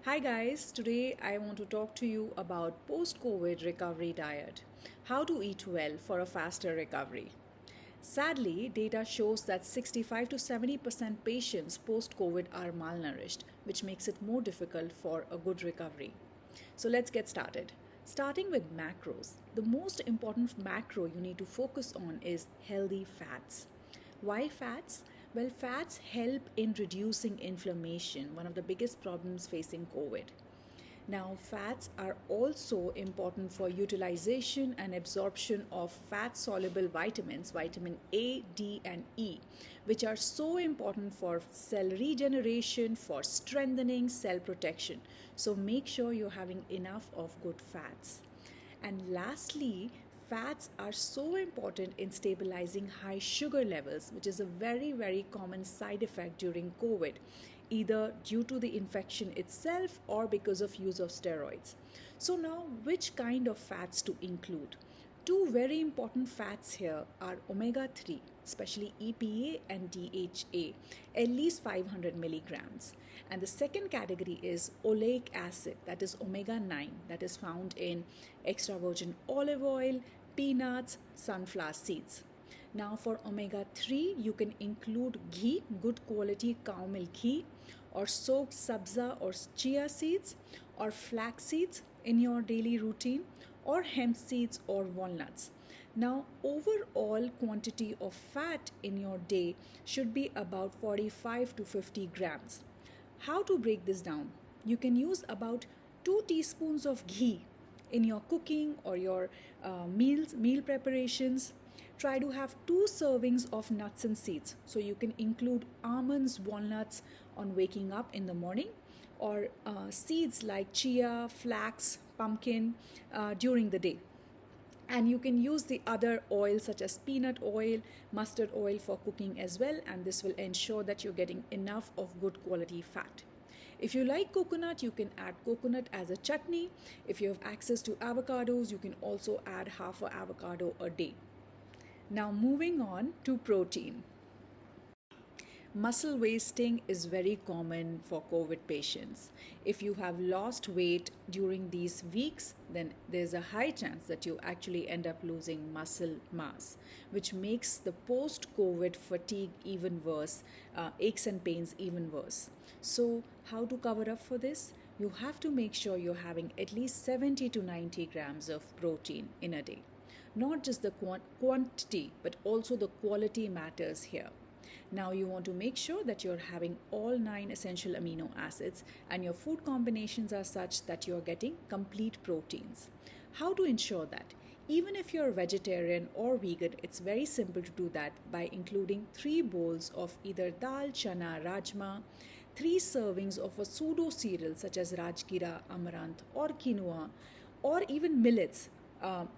Hi guys, today I want to talk to you about post-COVID recovery diet. How to eat well for a faster recovery. Sadly, data shows that 65 to 70% patients post-COVID are malnourished, which makes it more difficult for a good recovery. So let's get started. Starting with macros. The most important macro you need to focus on is healthy fats. Why fats? Well, fats help in reducing inflammation, one of the biggest problems facing COVID. Now, fats are also important for utilization and absorption of fat soluble vitamins, vitamin A, D, and E, which are so important for cell regeneration, for strengthening cell protection. So, make sure you're having enough of good fats. And lastly, fats are so important in stabilizing high sugar levels, which is a very common side effect during COVID, either due to the infection itself or because of use of steroids. So now, which kind of fats to include? Two very important fats here are omega-3, especially EPA and DHA, at least 500 milligrams. And the second category is oleic acid, that is omega-9, that is found in extra virgin olive oil, peanuts, sunflower seeds. Now for omega-3, you can include ghee, good quality cow milk ghee, or soaked sabza or chia seeds, or flax seeds in your daily routine, or hemp seeds or walnuts. Now, overall quantity of fat in your day should be about 45 to 50 grams. How to break this down? You can use about 2 teaspoons of ghee in your cooking or your meal preparations. Try to have 2 servings of nuts and seeds. So you can include almonds, walnuts on waking up in the morning, or seeds like chia, flax, pumpkin during the day. And you can use the other oils such as peanut oil, mustard oil for cooking as well, and this will ensure that you're getting enough of good quality fat. If you like coconut, you can add coconut as a chutney. If you have access to avocados, you can also add half an avocado a day. Now moving on to protein. Muscle wasting is very common for COVID patients. If you have lost weight during these weeks, then there's a high chance that you actually end up losing muscle mass, which makes the post-COVID fatigue even worse, aches and pains even worse. So how to cover up for this? You have to make sure you're having at least 70 to 90 grams of protein in a day. Not just the quantity, but also the quality matters here. Now you want to make sure that you're having all 9 essential amino acids and your food combinations are such that you're getting complete proteins. How to ensure that? Even if you're vegetarian or vegan, it's very simple to do that by including 3 bowls of either dal, chana, rajma, 3 servings of a pseudo cereal such as rajgira, amaranth, or quinoa, or even millets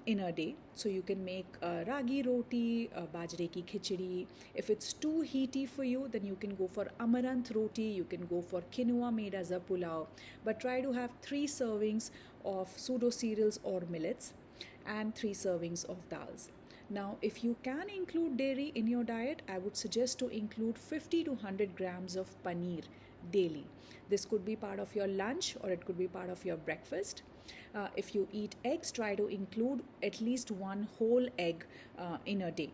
in a day. So you can make ragi roti, bajre ki khichdi. If it's too heaty for you, then you can go for amaranth roti, you can go for quinoa made as a pulao. But try to have 3 servings of pseudo cereals or millets and 3 servings of dals. Now, if you can include dairy in your diet, I would suggest to include 50 to 100 grams of paneer daily. This could be part of your lunch or it could be part of your breakfast. If you eat eggs, try to include at least 1 whole egg in a day.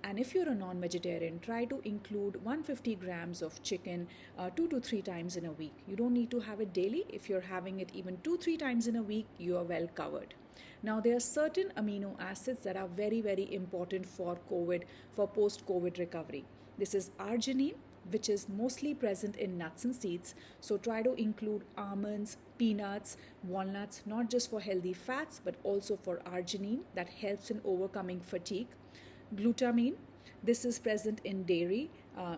And if you're a non-vegetarian, try to include 150 grams of chicken 2 to 3 times in a week. You don't need to have it daily. If you're having it even 2-3 times in a week, you are well covered. Now, there are certain amino acids that are very important for COVID, for post-COVID recovery. This is arginine, which is mostly present in nuts and seeds. So try to include almonds, peanuts, walnuts, not just for healthy fats, but also for arginine that helps in overcoming fatigue. Glutamine, this is present in dairy,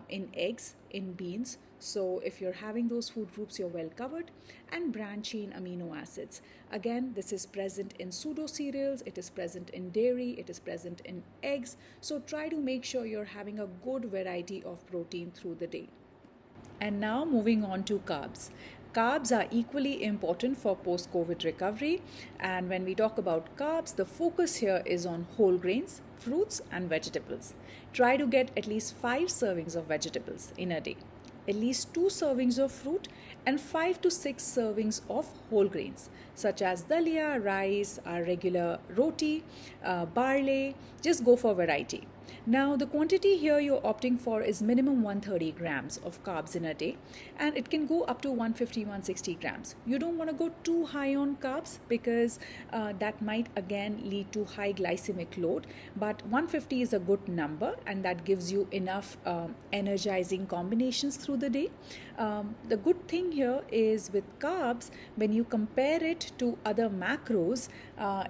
in eggs, in beans. So if you're having those food groups, you're well covered. And branched chain amino acids. Again, this is present in pseudo cereals, it is present in dairy, it is present in eggs. So try to make sure you're having a good variety of protein through the day. And now moving on to carbs. Carbs are equally important for post-COVID recovery. And when we talk about carbs, the focus here is on whole grains, fruits and vegetables. Try to get at least 5 servings of vegetables in a day. at least 2 servings of fruit, and 5 to 6 servings of whole grains such as dalia, rice, our regular roti, barley. Just go for variety. Now, the quantity here you're opting for is minimum 130 grams of carbs in a day, and it can go up to 150, 160 grams. You don't want to go too high on carbs because that might again lead to high glycemic load, but 150 is a good number, and that gives you enough energizing combinations through the day. The good thing here is with carbs, when you compare it to other macros,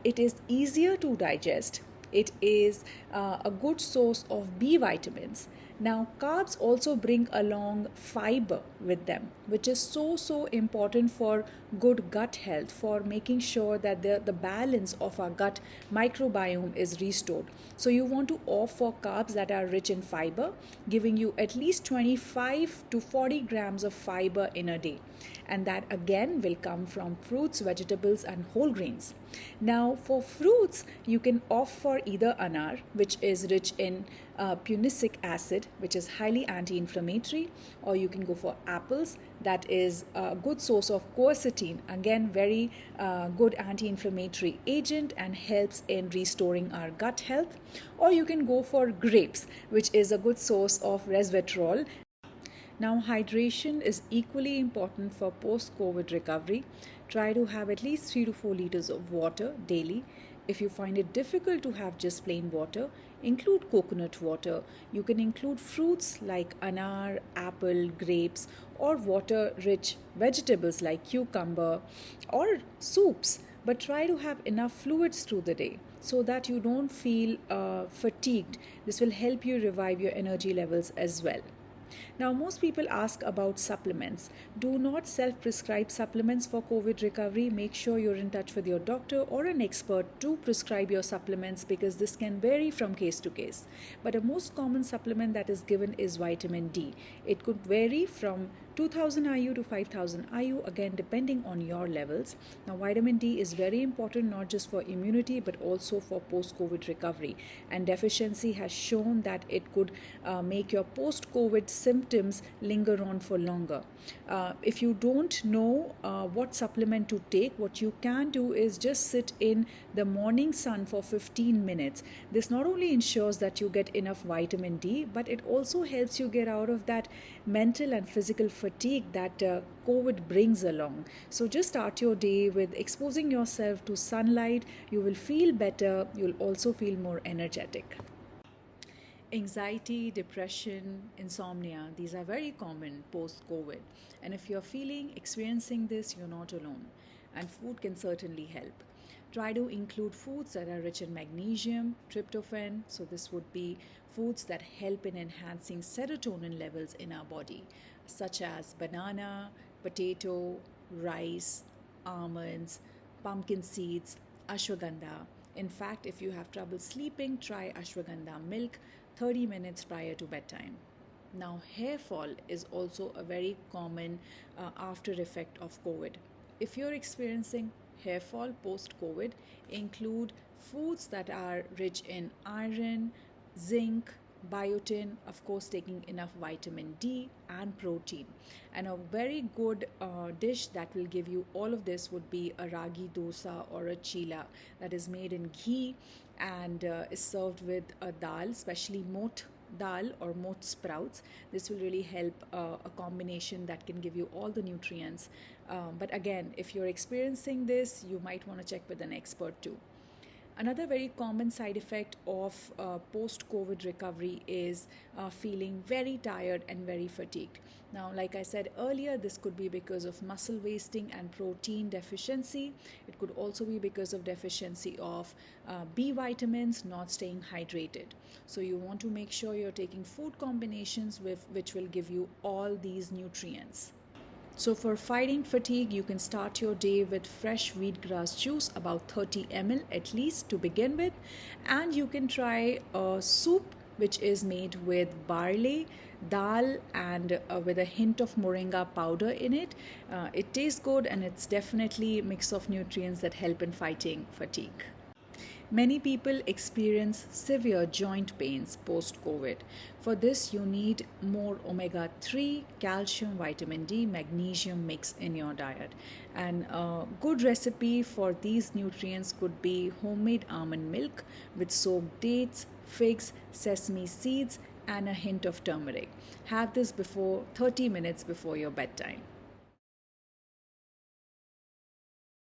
it is easier to digest. It is a good source of B vitamins. Now, carbs also bring along fiber with them, which is so important for good gut health, for making sure that the balance of our gut microbiome is restored. So you want to opt for carbs that are rich in fiber, giving you at least 25 to 40 grams of fiber in a day. And that again will come from fruits, vegetables, and whole grains. Now, for fruits, you can opt for either anar, which is rich in punicic acid, which is highly anti-inflammatory, or you can go for apples. That is a good source of quercetin, again very good anti-inflammatory agent and helps in restoring our gut health. Or you can go for grapes, which is a good source of resveratrol. Now, hydration is equally important for post-COVID recovery. Try to have at least 3 to 4 liters of water daily. If you find it difficult to have just plain water, include coconut water. You can include fruits like anar, apple, grapes, or water-rich vegetables like cucumber or soups. But try to have enough fluids through the day so that you don't feel fatigued. This will help you revive your energy levels as well. Now, most people ask about supplements. Do not self-prescribe supplements for COVID recovery. Make sure you're in touch with your doctor or an expert to prescribe your supplements because this can vary from case to case. But a most common supplement that is given is vitamin D. It could vary from 2000 IU to 5000 IU, again depending on your levels. Now, vitamin D is very important not just for immunity but also for post-COVID recovery, and deficiency has shown that it could make your post-COVID symptoms linger on for longer. If you don't know what supplement to take, what you can do is just sit in the morning sun for 15 minutes. This not only ensures that you get enough vitamin D, but it also helps you get out of that mental and physical fatigue that COVID brings along. So just start your day with exposing yourself to sunlight. You will feel better. You'll also feel more energetic. Anxiety, depression, insomnia, these are very common post-COVID. And if you're experiencing this, you're not alone. And food can certainly help. Try to include foods that are rich in magnesium, tryptophan. So this would be foods that help in enhancing serotonin levels in our body, such as banana, potato, rice, almonds, pumpkin seeds, ashwagandha. In fact, if you have trouble sleeping, try ashwagandha milk 30 minutes prior to bedtime. Now, hair fall is also a very common after effect of COVID. If you're experiencing hair fall post-COVID, include foods that are rich in iron, zinc, biotin, of course taking enough vitamin D and protein. And a very good dish that will give you all of this would be a ragi dosa or a chila that is made in ghee and is served with a dal, especially mot dal or mot sprouts. This will really help a combination that can give you all the nutrients. But again, if you're experiencing this, you might want to check with an expert too. Another very common side effect of post-COVID recovery is feeling very tired and very fatigued. Now, like I said earlier, this could be because of muscle wasting and protein deficiency. It could also be because of deficiency of B vitamins, not staying hydrated. So you want to make sure you're taking food combinations which will give you all these nutrients. So for fighting fatigue, you can start your day with fresh wheatgrass juice, about 30 ml at least to begin with. And you can try a soup which is made with barley, dal and with a hint of moringa powder in it. It tastes good and it's definitely a mix of nutrients that help in fighting fatigue. Many people experience severe joint pains post COVID. For this, you need more omega 3, calcium, vitamin D, magnesium mix in your diet. And a good recipe for these nutrients could be homemade almond milk with soaked dates, figs, sesame seeds, and a hint of turmeric. Have this before 30 minutes before your bedtime.